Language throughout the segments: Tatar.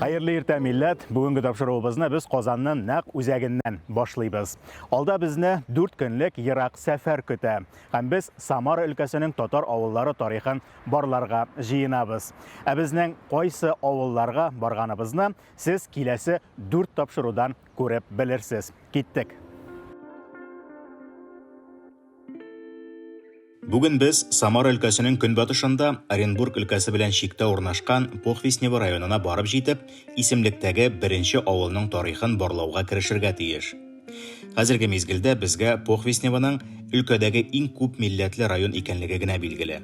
Hayırlı irte millet, bugünkü topşırığımızны biz Qozanның naq үзәгеннән башлыйбыз. Алда безне 4 көнлек ерак сәфәр көтә. Һәм без Самара өлкәсенең татар авыллары тарихын барларга җыенабыз. Ә безнең кайсы авылларга барганыбызны сез киләсе 4 тапшырудан күреп белерсез. Киттек. Бүген без Самара өлкәсенең көнбатышында Оренбург өлкәсе белән чиктә урнашкан Похвестнево районына барып җитеп, исемлектәге беренче авылның тарихын барлауга керешергә тиеш. Хәзерге мизгелдә безгә Похвестневоның өлкәдәге иң күп милләтле район икәнлеге генә билгеле.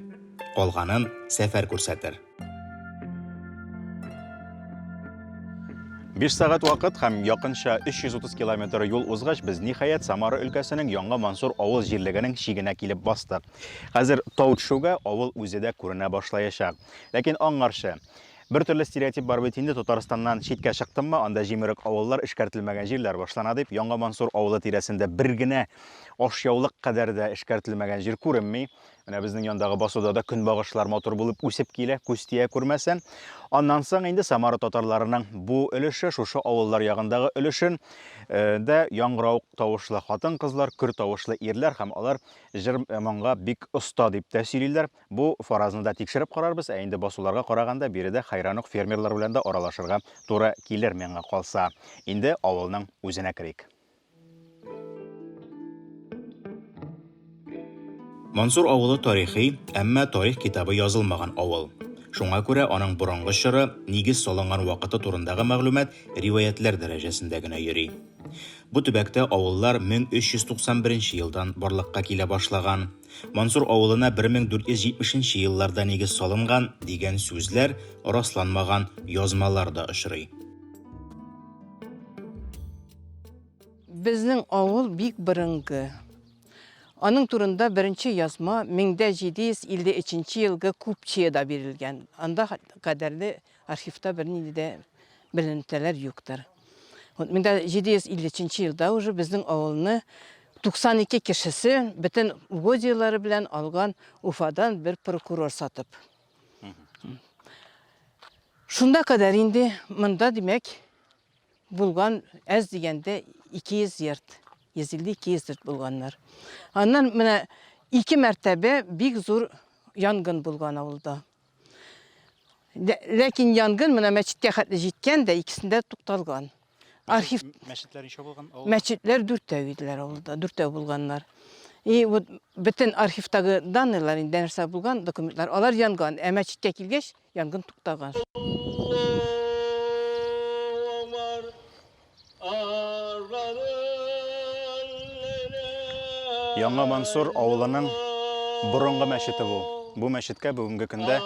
Калганын сәфәр күрсәтер. 5 сәгать вакыт һәм якынча 330 километр юл узгач, без ниһаять Самара өлкәсенең Яңа Мансур авыл җирлегенең чигенә килеп бастык. Хәзер тау төшүгә авыл үзе дә күренә башлаячак. Ләкин аңарчы бер төрле стереотип бар бит инде. Татарстаннан читкә чыктыммы, анда җимерек авыллар, эшкәртелмәгән җирләр башлана дип, Яңа Мансур авылы тирәсендә бер генә ашъяулык кадәр дә эшкәртелмәгән җир күренми. Менә безнең яндагы басуда да көнбагышлар матур булып үсеп килә, күз тия күрмәсән. Аннан соң инде Самара татарларының бу өлеше, шушы авыллар ягындагы өлешен дә яңгырау тавышлы хатын-кызлар, көр тавышлы ирләр һәм алар җыр моңга бик оста дип тәэсирлиләр. Бу фаразны да тикшереп карарбыз, ә инде басуларга караганда биредә хайранук фермерлар белән дә аралашырга туры килер миңа калса. Инде авылның үзенә керик. Мансур авылы тарихи, әмма тарих китабы язылмаган авыл. Шуңа күрә аның борынгы чоры, нигез салынган вакыты турындагы мәгълүмат риваятләр дәрәҗәсендә генә йөри. Бу төбәктә авыллар 1391 елдан барлыкка килә башлаган. Мансур авылына 1470 елларда нигез салынган дигән сүзләр расланмаган язмалар да очрый. Безнең авыл бик борынгы. Аның турында беренче язма 1753 елга Күпчиядә бирелгән. Анда кадерле архивта бернинди дә белентәләр юктыр. 1753 елда уже безнең авылны 92 кешесе бөтен угодиялары белән алган Уфадан бер прокурор сатып. Шунда кадәр инде монда димәк булган әз дигәндә 200 йорт. 150-200 йорт булганнар. Аннан менә 2 мәртәбә бик зур янгын булган авылда. Ләкин янгын менә мәчеткә хәтле җиткән дә икесендә тукталган. Архив Мәчетләр ничә булган? Мәчетләр 4 иделәр авылда, 4 булганнар. И вот бөтен архивтагы данныйлар инде нәрсә булган, документлар, алар янган, ә мәчеткә килгәч янгын туктаган. Яңа Мансур авылының борынгы мәчете бу. Бу мәчеткә бүгенге көндә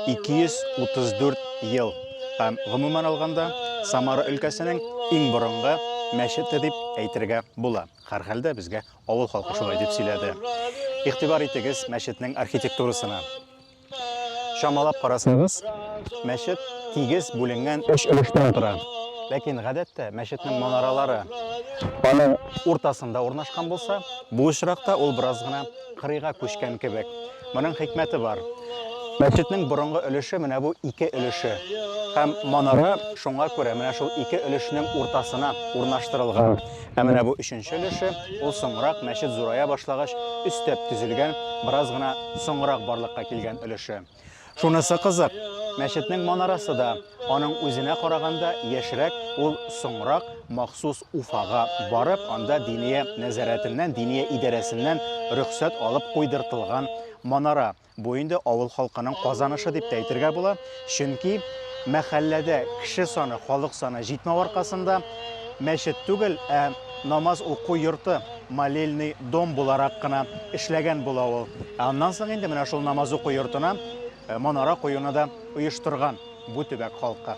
234 ел. Һәм гомумән алганда Самара өлкәсенең иң борынгы мәчете дип әйтергә була. Һәрхәлдә безгә авыл халкы шулай дип сөйләде. Игътибар итегез мәчетнең архитектурасына. Шамалап карасагыз, мәчет тигез бүленгән 3 өлештән тора. Ләкин гадәттә мәчетнең манаралары аның уртасында урнашкан булса, бу очракта ул бераз гына кырыйга күчкән кебек. Моның хикмәте бар. Мәчетнең борынгы өлеше менә бу 2 өлеше. Һәм манара шуңа күрә менә шул 2 өлешнең уртасына урнаштырылган. Ә менә бу 3нче өлеше ул соңрак мәчет зурая башлагач өстәп төзелгән, бераз гына соңрак барлыкка килгән өлеше. Шунысы кызык. Мәчетнең манарасы да аның үзенә караганда яшьрәк, ул соңрак махсус Уфага барып, анда диния нәзарәтеннән, диния идарәсеннән рөхсәт алып куйдыртылган манара. Бу инде авыл халкының казанышы дип әйтергә була, чөнки мәхәлләдә кеше саны, халык саны җитмәү аркасында мәчет түгел, ә намаз уку йорты, молельный дом буларак кына эшләгән була ул. Аннан соң инде менә шул намаз уку йортына манара куюны да оештырган бу төбәк халкы.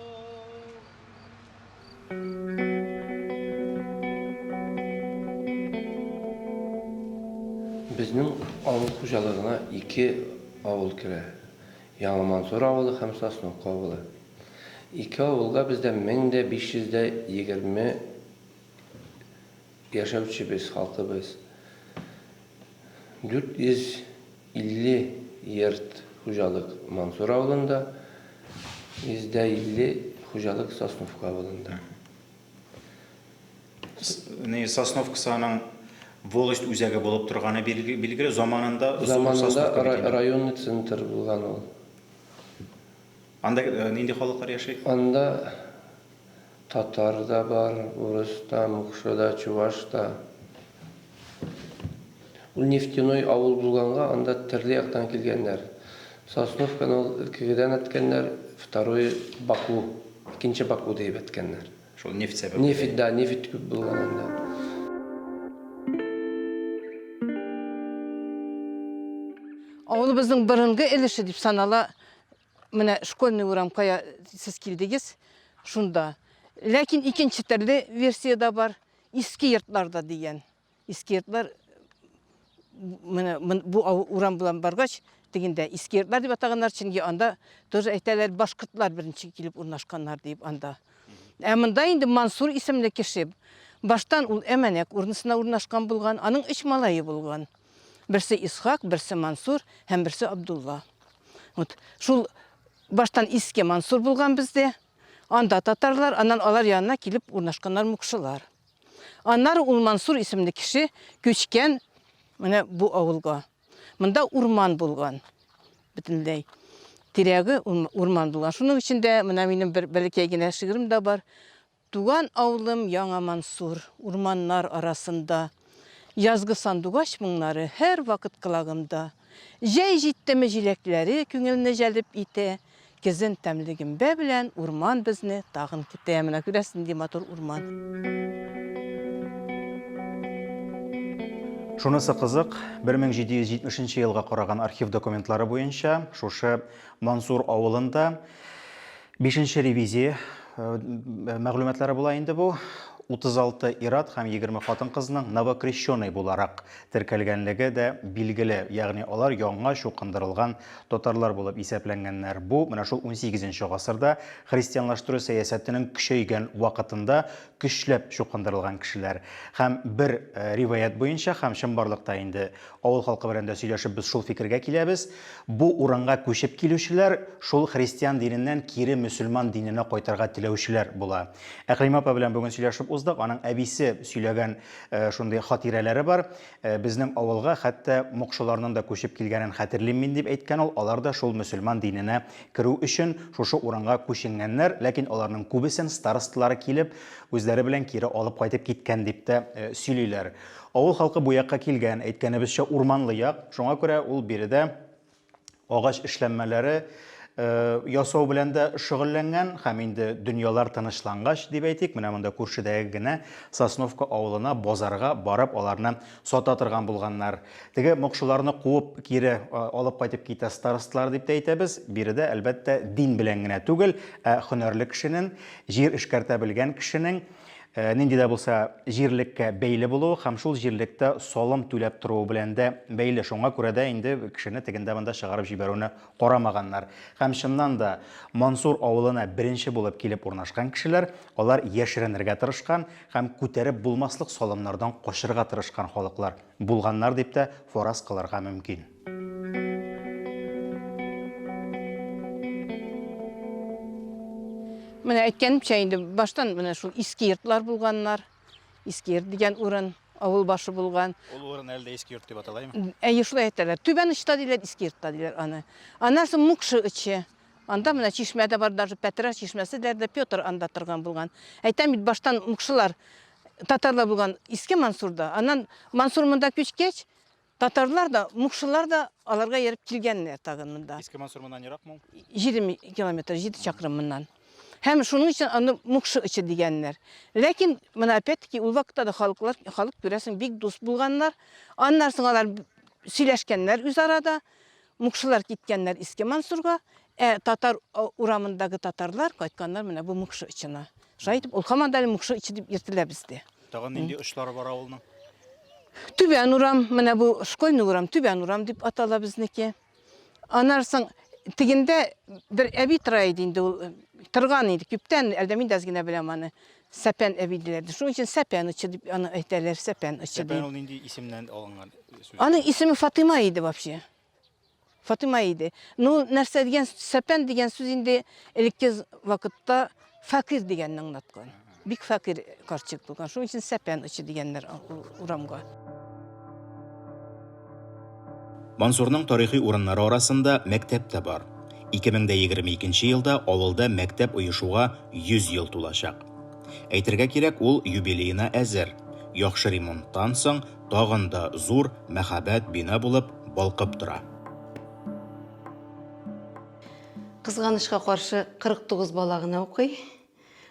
Безнең авыл хуҗалыгына 2 авыл керә. Яңа Мансур авылы һәм Сосновка авылы. 2 авылга бездә 1520 яшәүче без халкыбыз. 450 йорт хуҗалык Мансур авылында, 150 Хуҗалык Сосновка авылында. Сосновка санаң волость үзәге булып торганы билгеле заманында Заманында районный центр булган ул. Анда нинди халыклар яши? Анда татар да бар, урыс да, мукшы да, чуваш да. Ул нефтяной авыл булганга, анда төрле яктан килгәннәр. Сосновканы ул өлкәдән әткәннәр, второй Баку, икенче Баку дип әткәннәр. Шул нефть сәбәбе. Нефть күп булган анда. Авылыбыздың бұрынғы іліші деп санала, міне школьный урамкая сіз келдегіз, шунда. Ләкин икенче төрле версияда бар, иске йортларда деген. Иске йортлар, bu урам булан баргач, дегенде иске йортлар деп атаганнар, чөнки анда тоже әйтәләр башкортлар беренче килеп урнашканнар дип анда. Мында инде Мансур исемле кеше. Баштан ул әмәнәк урнысына урнашкан булган, аның 3 малае булган. Берсе Исхак, берсе Мансур, һәм берсе Абдулла. Вот шул баштан иске Мансур булган бездә. Анда татарлар, аннан алар янына килеп урнашканнар мукшылар. Аннары ул Мансур исемле кеше көчкән менә бу авылга. Монда урман булган. Бөтенләй. Тирәге урман булган. Шуның içinde менә минем бер бәләкәй генә шигырем да бар. Туган авылым Яңа Мансур, урманнар арасында. Yazgı sandugaç bunları her vakit kılağımda. Jey jittemi jilekleri küngülüne jelip ite. Gezin temligim bilen urman bizni tağın kite. Mına küresin di motor urman. Шунысы кызык, 1770 елга караган архив документлары буенча, шушы Мансур авылында 5-нче ревизия мәгълүматлары була инде бу. 36 ират һәм 20 хатын кызның новокрещенный буларак теркәлгәнлеге дә билгеле, ягъни алар яңа чукындырылган татарлар булып исәпләнгәннәр. Бу менә шул 18-нче гасырда христианлаштыру сәясәтенең көчәйгән вакытында көчләп чукындырылган кешеләр. Һәм бер риваят буенча һәм чынбарлыкта инде авыл халкы белән дә сөйләшеп без шул фикергә киләбез. Бу уранга күчеп килүчеләр шул христиан диненнән кире мөселман диненә кайтырга теләүчеләр була. Әкрим апа белән бүген сөйләшеп уздык, аның әбисе сөйләгән шундый хатирәләре бар. Безнең авылга хәтта мукшыларның да күчеп килгәнен хәтерлим мин дип әйткән ул. Алар да шул мөселман диненә керү өчен шушы уранга күченгәннәр, ләкин аларның күбесен старостлары килеп үзләре белән кире алып кайтып киткән дип тә сөйлиләр. Авыл халкы бу якка килгән, әйткәнебезчә урманлы як. Шуңа күрә ул биредә агач эшләнмәләре ясау белән дә шөгыльләнгән һәм инде дөньялар тынычлангач дип әйтик, менә монда күршедәге генә Сосновка авылына базарга барып аларны сата торган булганнар. Теге мукшыларны куып кире алып кайтып китә старостлар дип әйтәбез. Биредә әлбәттә дин белән генә түгел, һөнәрле кешенең, җир эшкәртә белгән кешенең нинди дә булса җирлеккә бәйле булуы һәм шул җирлектә салым түләп торуы белән дә бәйле. Шуңа күрә дә инде кешене тегендә монда чыгарып җибәрүне карамаганнар. Һәм чыннан да Мансур авылына беренче булып килеп урнашкан кешеләр, алар яшеренергә тырышкан һәм күтәреп булмаслык салымнардан качырга тырышкан халыклар булганнар дип тә фараз кылырга мөмкин. Менә әйткәнемчә инде баштан менә шул иске йортлар булганнар. Иске йорт дигән урын авыл башы булган. Ул урын әле иске йорт дип аталаймы? Әйе, шулай әйтәләр. Түбән ичтә диләр, иске йортта диләр аны. Аннан соң мукшы иче. Анда менә чишмәдә бар, даже Петра чишмәсе дә Петр анда торган булган. Әйтәм бит баштан мукшылар татарлар булган иске Мансурда. Аннан Мансур монда күчкәч, татарлар да, мукшылар да аларга ереп килгәннәр тагын монда. Иске Мансур моннан еракмы? 20 километр, 7 чакрым моннан. Hem şunun için anı mukşı içi diyenler. Lakin bana опять-таки ул вакытта да халык күрәсең бик дус булганнар. Аннан соң алар сөйләшкәннәр үз арада. Мукшылар киткәннәр Иске Мансурга, татар урамындагы татарлар кайтканнар менә бу мукшы иченә. Шулай итеп ул һаман да мукшы ичи дип йөртелә бездә. Тагын нинди очлары бар авылның? Түбән урам, менә бу школьный урам, Түбән урам дип атала безнеке. Аннан соң тигендә бер әби тора иде инде ул торган иде. Күптән әлдә мин дә генә беләм аны. Сәпән әби диләр. Шуның өчен Сәпән ичи дип аны әйтәләр, Сәпән ичи дип. Сәпән ул нинди исемнән алынган сүз? Аның исеме Фатыма иде вообще. Фатыма иде. Ну, нәрсә дигән Сәпән дигән сүз инде элекке вакытта Fakir digenni аңлаткан. Бик fakir карчык булган. Шуның өчен сәпән ычы дигәннәр урамга. Мансурның тарихи урыннары арасында мәктәп тә бар. 2022 елда авылда мәктәп оешуга 100 ел тулачак. Әйтергә кирәк, ул юбилейына әзер. Яхшы ремонттан соң тагын да зур мәхәббәт бина булып балкып тора. Кызганычка каршы 49 бала гына укый.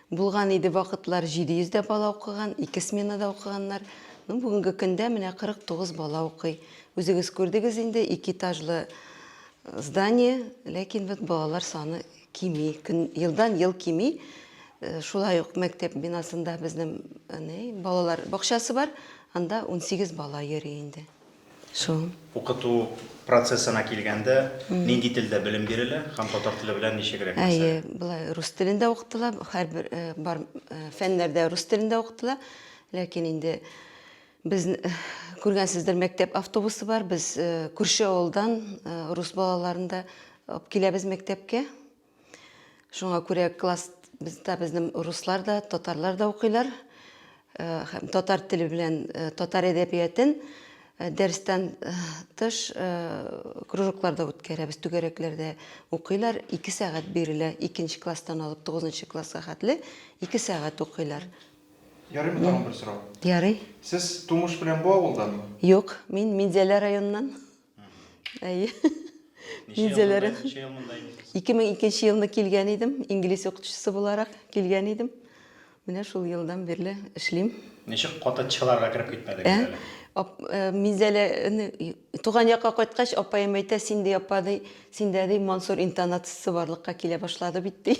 Булган иде вакытлар 700 дә бала укыган, 2 сменада укыганнар. Бүгенге көндә менә 49 бала укый. Үзегез күрдегез инде 2 этажлы здание, ләкин бит балалар саны кими, елдан ел кими. Шулай ук мәктәп бинасында безнең балалар бакчасы бар, анда 18 бала йөри инде. Шу. Укыту процессына килгәндә, нинди телдә белем бирелә һәм татар теле белән ничегрәк Әйе, булай рус телендә укытыла, һәрбер бар фәннәрдә рус телендә укытыла, ләкин инде без күргәнсездер мәктәп автобусы бар, без күрше авылдан рус балаларында алып киләбез мәктәпкә. Шуңа күрә класс безнең руслар да, татарлар да укыйлар. Татар теле белән татар әдәбиятын дәрестән тыш кружокларда үткәрәбез, түгәрәкләрдә укыйлар, 2 сәгать бирелә, 2нче класстан алып 9нчы класска хәтле 2 сәгать укыйлар. Ярый тагын бер сорау. Ярый. Сез тумыш белән бу авылданмы? Юк, мин Минзәлә районыннан. Әйе. Минзәләре. 2002 елны килгән идем, инглиз укытучысы буларак килгән идем. Менә шул елдан бирле эшлим. Ничек кататчыларга кирип китмәдегез әле? Минзәлә туган якка кайткач, апаем әйтә, синде апады, синдә ди Мансур интонациясе барлыкка килә башлады бит ди.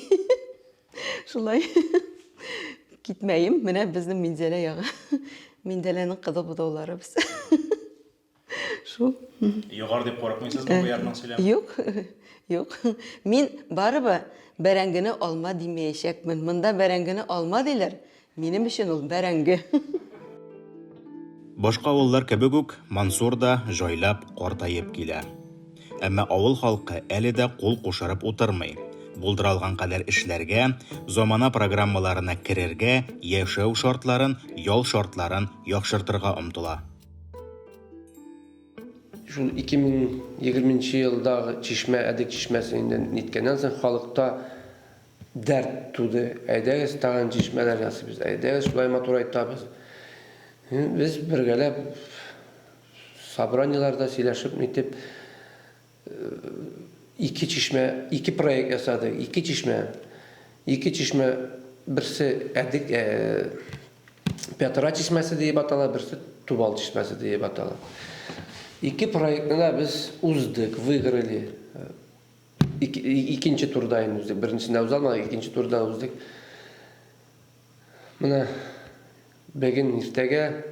Шулай китмәем, менә безнең Минзәлә ягы. Минзәләнең кызы будаулары без. Шу. Югар дип курыкмыйсызмы бу ярның сөйләме? Юк. Юк. Мин барыбы бәрәңгене алма димәячәкмен. Монда бәрәңгене алма диләр. Минем өчен ул бәрәңге. Башка авыллар кебек үк Мансур да жайлап картаеп килә. Әмма авыл халкы әле дә кул кушырып утырмый. Булдыралган кадәр эшләргә, замана программаларына керергә, яшәү шартларын, ял шартларын яхшыртырга омтыла. Шул 2020 елдагы чишмә, әдек чишмәсеннән ниткәннән соң халыкта дәрт туды. Әйдәгез тагын чишмәләр ясыйбыз. Әйдәгез шулай матур айтабыз. Biz бергәләп собраниеларда сөйләшеп нитеп 2 чишмә, 2 проект ясадык, 2 чишмә. 2 чишмә берсе әдик Петра чишмәсе дип атала, берсе Тубал чишмәсе дип атала. 2 проектны без уздык, выиграли. Икенче турда уздык. Беренчесендә узалмады, икенче турда уздык. Менә Бәген иртәгә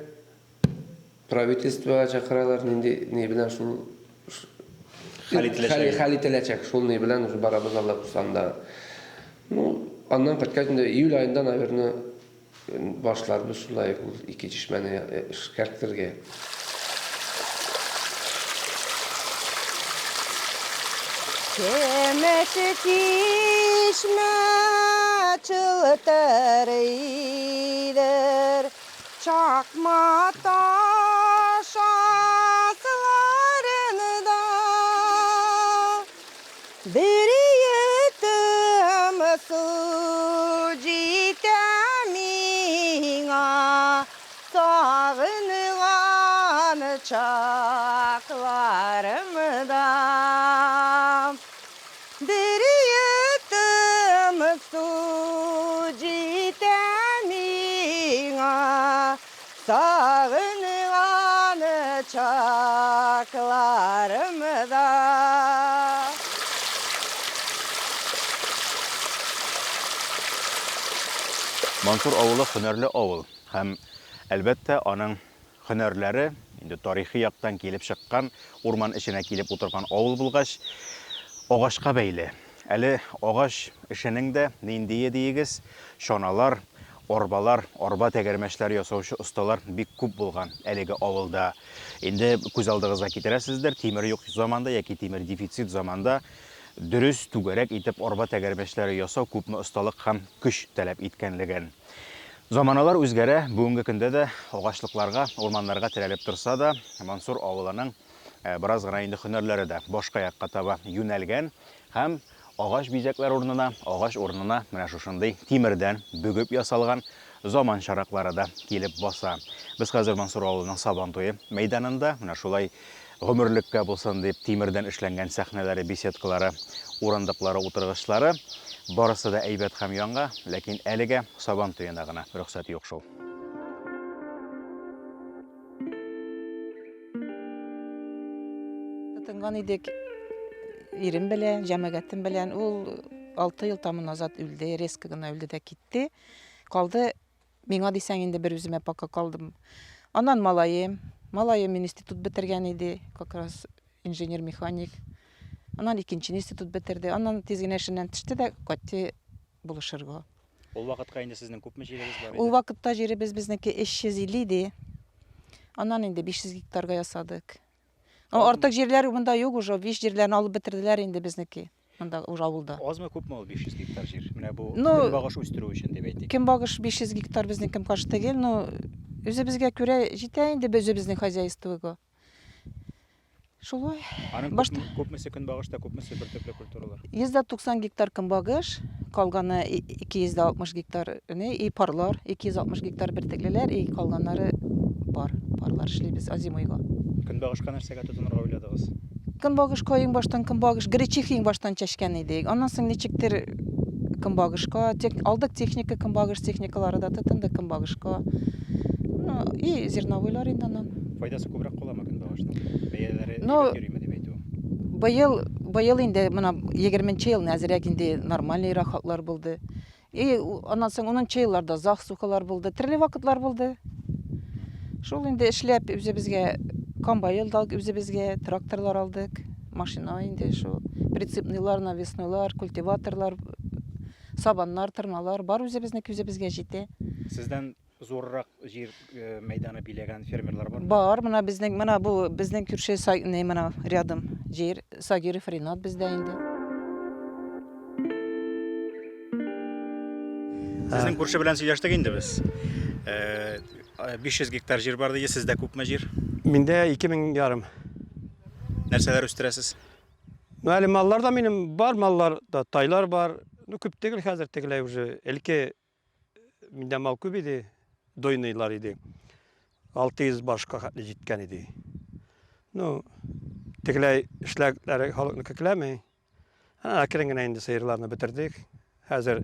правительство чакыралар, не белән шул хәл ителәчәк, шул не белән уже барабыз Алла кусанда. Аннан кайтканда июль айында, наверное, башларбыз шулай 2 чишмәне эшкәртергә. Çemeşi çişme çıltır iyidir, çakma taş aslarını da bir yuttum su citemina, sağınıgan çaklarımı da. Bir yuttum su citemina, sağınıgan çaklarımı da. Мансур авылы һөнәрле авыл һәм әлбәттә аның һөнәрләре инде тарихи яктан килеп чыккан, урман эченә килеп утырган авыл булгач, агачка бәйле. Әле агач эшенең дә ниндие диегез, шаналар, арбалар, арба тәгәрмәчләр ясаучы осталар бик күп булган әлеге авылда. Инде күз алдыгызга китерәсездер, тимер юк заманда яки тимер дефицит заманда dürüst түгәрәк итеп арба тәгәрмәчләре ясау күпме осталык һәм көч таләп иткәнлеген. Заманалар үзгәрә, бүгенге көндә дә агачлыкларга, урманнарга терәлеп торса да, Мансур авылының бераз гына инде һөнәрләре дә башка якка таба юнәлгән һәм агач бизәкләр урынына, агач урынына менә шушындый тимердән бөгеп ясалган заман шараклары да килеп баса. Без хәзер Мансур авылының Сабантуе мәйданында менә шулай гомерлеккә булсын дип тимердән эшләнгән сәхнәләре, беседкалары, урындыклары, утыргычлары барысы да әйбәт һәм яңа, ләкин әлегә Сабантуена гына рөхсәт юк шул. Тыңган идек ирем белән, җәмәгатем белән. Ул 6 ел тамы назад үлде, резко гына үлде дә китте. Калды, миңа дисәң инде бер үземә пока калдым. Аннан малаем институт бетергән иде, как раз инженер-механик. Аннан икенче институт бетерде. Аннан тиз генә эшеннән төште дә кайтты булышырга. Ул вакытка инде сезнең күпме җирегез бар Ул вакытта җиребез безнеке 350 иде. Аннан инде 500 гектарга ясадык. Артык җирләр монда юк уже, 5 җирләрне алып бетерделәр инде безнеке. Монда уже авылда. Азмы күпме ул 500 гектар җир? Менә бу Ну, көнбагыш үстерү өчен дип әйтик. Көнбагыш 500 гектар безнеке каршы түгел, но үзебезгә күрә җитә инде безнең хозяйствога. Шулай. Аның Башта күпмесе көнбагышта, күпмесе бертөпле культуралар. 190 гектар көнбагыш, калганы 260 гектар и парлар, 260 гектар бертеклеләр, и калганнары парлар эшлибез азимойга. Көнбагышка нәрсәгә тотынырга уйладыгыз? Көнбагышка иң баштан көнбагыш, гречиха иң баштан чәчкән идек. Аннан соң ничектер көнбагышка, алдык техника, көнбагыш техникалары да тотынды көнбагышка. Ну, и зерновойлар инде аннан. Файдасы күбрәк каламы көнбагышның? Бәяләре Ну, йөриме дип әйтү? Быел инде мына 20-нче ел нәзерәк инде нормальный рахатлар булды. И аннан соң 10-нчы елларда захсухалар булды, төрле вакытлар булды. Шул инде эшләп үзебезгә комбайн алдык, үзебезгә тракторлар алдык, машина инде шул, прицепныйлар, навеснойлар, культиваторлар, сабаннар, тырмалар бар үзебезгә җитә. Сездән зоррак җир мәйданы биләгән фермерлар бармы? Бар, менә бу безнең күрше менә рядом җир, Сагиров Ринат бездә инде. Сезнең күрше белән сөйләштек инде без. 500 гектар җир бар ди, сездә күпме җир? Миндә 2000 ярым. Нәрсәләр үстерәсез? Ну, әле маллар да минем бар, маллар да, тайлар бар. Ну, күп түгел хәзер тегеләй уже. Әлке миндә мал күп иде, дойныйлар иде. 600 башка хәтле җиткән иде. Ну, тегеләй эшләрләре халыкны көкләмәй. Әкрен генә инде сыерларны бетердек. Хәзер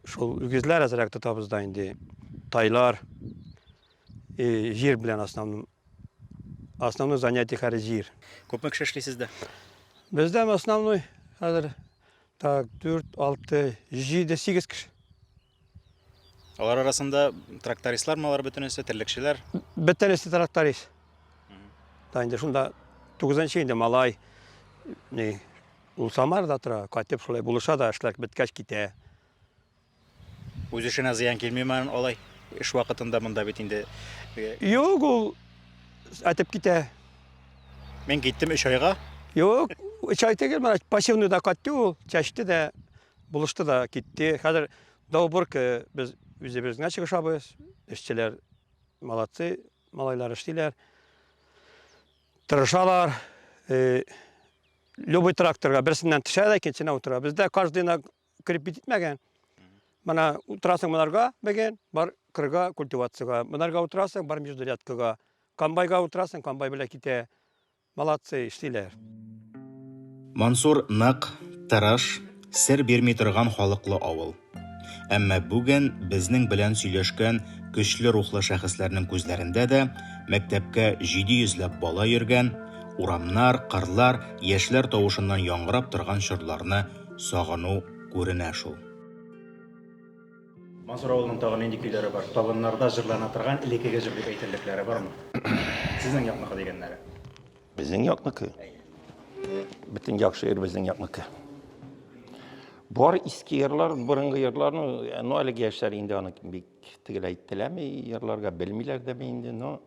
шул үгезләр әзрәк тотабыз да инде. Тайлар, җир белән основной занятие хәзер җир. Күпме кеше эшли сездә? Бездә основной хәзер так 4, 6, 7, 8 кеше. Алар арасында трактористлармы алар бөтенесе, терлекчеләр? Бөтенесе тракторист. Да инде шунда 9-нчы инде малай. Ул Самарда тора, кайтып шулай булыша да эшләр беткәч китә. Үз эшенә зыян килмиме алай? Эш вакытында монда бит инде Юк, ул әтеп китә. мен киттем 3 айга. Юк, 3 ай түгел, менә пассивный да кайтты ул, чәчте дә, булышты да китте. Хәзер Даубург без үзебезгә чыгышабыз. Эшчеләр молодцы, малайлар эшлиләр. Тырышалар. Любой тракторга берсеннән төшә дә икенчесенә утыра. Бездә каждыйна крепить итмәгән. Менә утырасың монарга бәгән, бар кырга культивациягә. Монарга утырасың, бар междурядкага. Комбайга утырасың, комбай белән китә. Молодцы, эшлиләр. Мансур нык, тырыш, сер бирми торган халыклы авыл. Әмма бүген безнең белән сөйләшкән көчле рухлы шәхесләрнең күзләрендә дә мәктәпкә 700ләп бала йөргән, урамнар, кырлар, яшьләр тавышыннан яңгырап торган чорларны сагыну күренә шул. Мансур авылының тагын нинди көйләре бар? Табыннарда җырлана торган элеккеге җыр дип әйтерлекләре бармы? Сезнең якныкы дигәннәре. Безнең якныкы. Бөтен яхшы ир безнең якныкы. Бар иске йырлар, борынгы йырларны, ну әлеге яшьләр инде аны бик тигел әйттеләрме, йырларга белмиләр дәме инде, но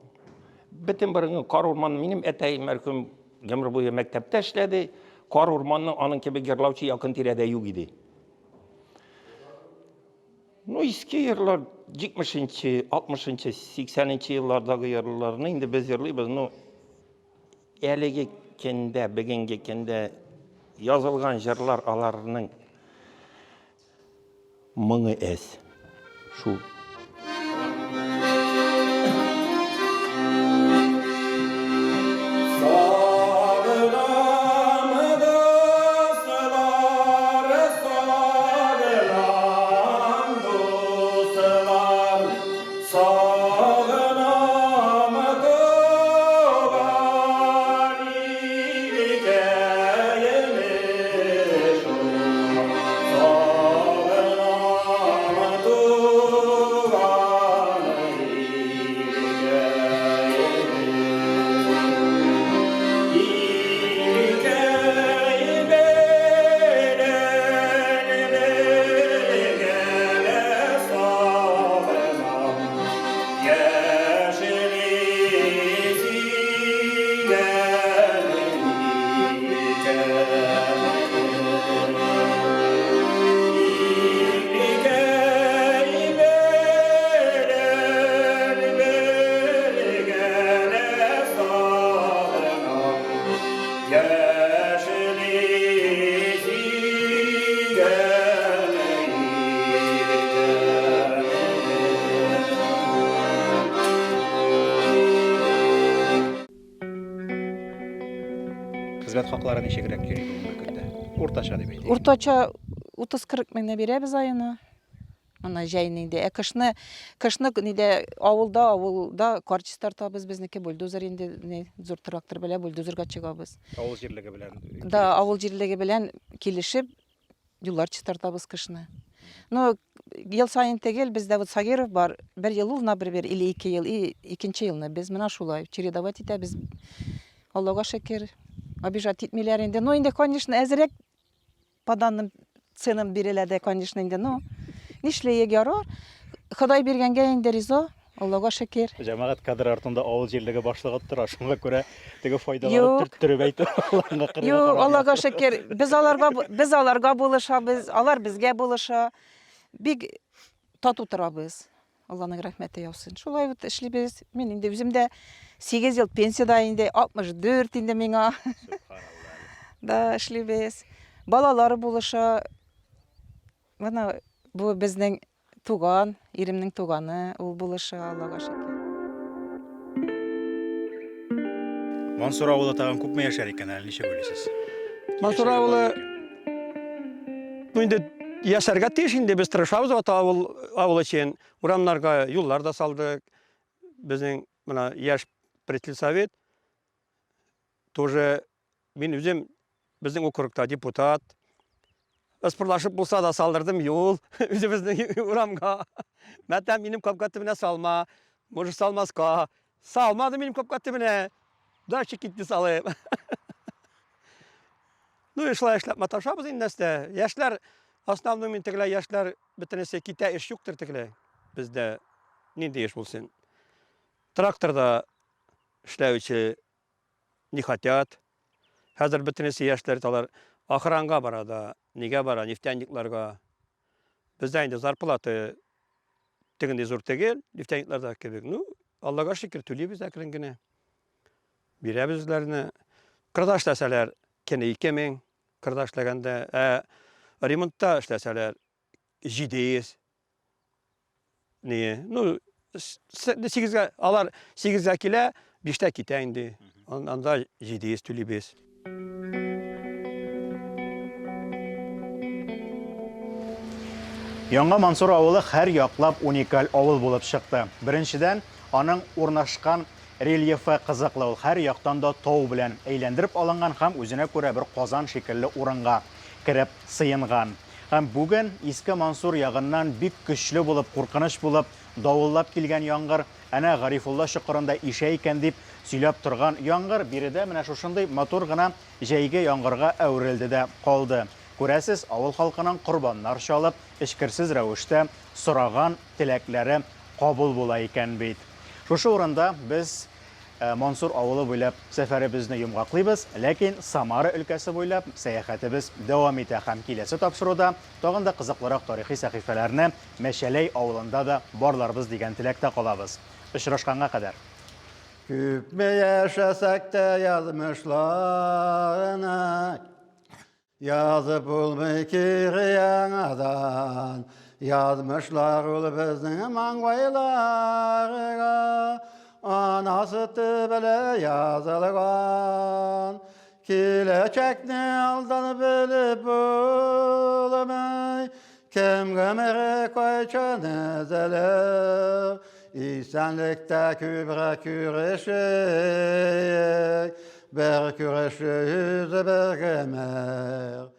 бөтен борынгы кар урман минем әтәй мәрхүм гомер буе мәктәптә эшләде. Kar ormanның аның кебек йырлаучы якын тирәдә юк иде. Ну, иске йырлар 70-нче, 60-нчы, 80-нче еллардагы йырларны инде без йырлыйбыз. Ну, әлеге көндә, бүгенге көндә язылган җырлар аларның мыңы әз. Шул. Хезмәт хаклары ничегрәк йөри бүгенге көндә? Уртача дип әйтик. Уртача 30-40 меңне бирәбез аена. Ана җәйнеңдә. Кышны ниде авылда карчис тартабыз, безнеке бульдозер инде зур трактор белән бульдозерга чыгабыз. Авыл җирлеге белән. Да, авыл җирлеге белән килешеп юллар чистартабыз кышны. Ну, ел сайын тегел бездә вот Сагиров бар. Бер ел ул набер или 2 ел, икенче елны без менә шулай чередовать итәбез. Аллага шөкер. Обижать итмиләр инде. Ну, инде, конечно, әзрәк по данным ценам биреләдә, конечно, инде, ну, нишләйек ярар. Ходай биргәнгә инде риза. Аллага шөкер. Җәмәгать кадр артында авыл җирлеге башлыгы тора. Шуңа күрә теге Юк. файдаларын төрттереп әйтә. Юк, Аллага шөкер. Без аларга булышабыз, алар безгә булыша. Бик тату торабыз. Алланың рәхмәте яусын. Шулай вот эшлибез. Мин инде үзем дә 8 ел пенсияда инде, 64 инде миңа. Да, эшлибез. Балалары булыша. Менә бу безнең туган, иремнең туганы, ул булыша, Аллага шөкер. Мансур авылы тагын күпме яшәр икән әле, ничек уйлыйсыз? Мансур авылы, ну, инде яшәргә тиеш инде, без тырышабыз авыл өчен. Урамнарга юллар да салдык. Безнең менә яшь предсельсовет тоже мин үзем безнең округта депутат. Ыспырлашып булса да салдырдым юл үзебезнең урамга. Мәтәм минем капка төбенә салма, может салмаска. Салмады минем капка төбенә. Дальше китте салып. Ну, шулай эшләп маташабыз инде. Яшьләр, основном мин тегеләр яшьләр бөтенесе китә, эш юктыр тегеләр. Бездә нинди эш булсын? Тракторда эшләүче не хотят. Хәзер бөтенесе яшьләр талар охранга бара да, нигә бара, нефтяникларга. Бездә инде зарплата тегенде зур түгел, нефтяникларда кебек. Ну, Аллага шөкер, түлибез әкрен генә. Бирәбез үзләренә. Кырда эшләсәләр, кене 2000, кырда эшләгәндә, ремонтта эшләсәләр 700. Не, ну, 8-гә, алар 8-гә килә, 5-тә китә инде. Анда 700 түлибез. Яңа Мансур авылы һәр яклап уникаль авыл булып чыкты. Беренчедән, аның урнашкан рельефы кызыклы. Ул һәр яктан да тау белән әйләндереп алынган һәм үзенә күрә бер Казан шикелле урынга кирип сыенган. Һәм бүген иске Мансур ягыннан бик көчле булып, куркыныч булып, давыллап килгән яңгыр, әнә Гарифулла чокырында ишә икән дип сөйләп торган яңгыр биредә менә шушындый матур гына җәйге яңгырга әверелде дә калды. Күрәсез, авыл халкының корбаннар чалып, эшкерсез рәвештә сораган теләкләре кабул була икән бит. Шушы урында без Мансур авылы буйлап сәфәребезне йомгаклыйбыз, ләкин Самара өлкәсе буйлап сәяхәтебез дәвам итә һәм киләсе тапшыруда тагын да кызыклырак тарихи сәхифәләрне Мәшәләй авылында да барларбыз дигән теләктә калабыз. Очрашканга кадәр. Küpme yaşasak da yazmışlarına, yazıp bulmuyor ki yanadan, yazmışlar ol bizim mangvaylarına, anası bile yazılgan, kilecekni aldanıp bilip bulamay, kim gömere koyça nezeler, İsenlikte kübre küreşek, ber küreşe yüzü bergemer.